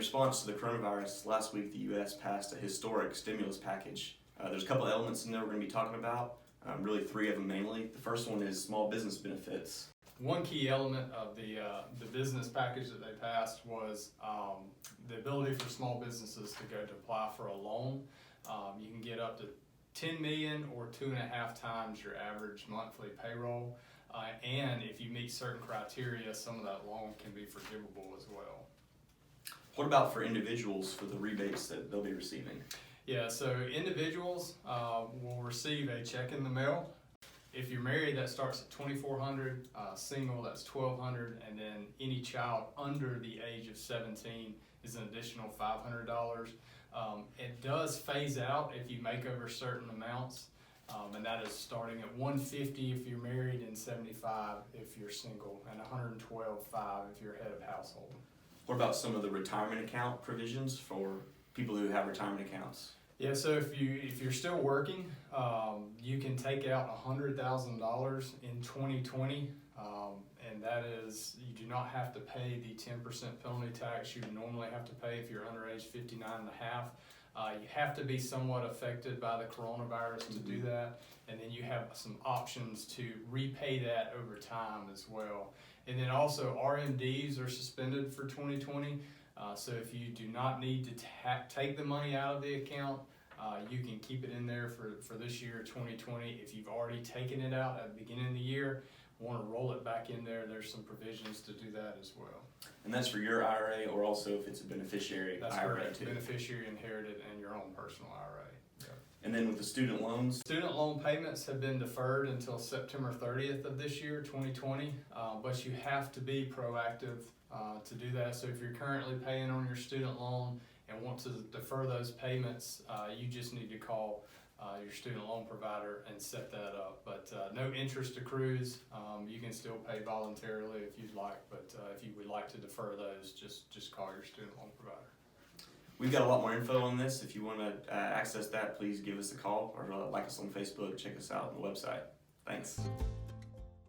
response to the coronavirus, last week the U.S. passed a historic stimulus package. There's a couple elements in there we're going to be talking about, really three of them mainly. The first one is small business benefits. One key element of the business package that they passed was the ability for small businesses to apply for a loan. You can get up to $10 million or 2.5 times your average monthly payroll. And if you meet certain criteria, some of that loan can be forgivable as well. What about for individuals for the rebates that they'll be receiving? Yeah, so individuals will receive a check in the mail. If you're married, that starts at $2,400, single, that's $1,200, and then any child under the age of 17 is an additional $500. It does phase out if you make over certain amounts, and that is starting at $150 if you're married and $75 if you're single, and $112.5 if you're head of household. What about some of the retirement account provisions for people who have retirement accounts? Yeah, so if you're still working, you can take out $100,000 in 2020, and that is, you do not have to pay the 10% penalty tax you would normally have to pay if you're under age 59 and a half. You have to be somewhat affected by the coronavirus to do that, and then you have some options to repay that over time as well. And then also RMDs are suspended for 2020. So if you do not need to take the money out of the account, you can keep it in there for this year, 2020. If you've already taken it out at the beginning of the year, want to roll it back in there, there's some provisions to do that as well. And that's for your IRA, or also if it's a beneficiary That's IRA correct. too? Beneficiary, inherited, and your own personal IRA. Yep. And then with the student loans? Student loan payments have been deferred until September 30th of this year, 2020, but you have to be proactive to do that. So if you're currently paying on your student loan and want to defer those payments, you just need to call your student loan provider and set that up. But no interest accrues. You can still pay voluntarily if you'd like, but if you would like to defer those, just call your student loan provider. We've got a lot more info on this. If you want to access that, please give us a call or like us on Facebook. Check us out on the website. Thanks.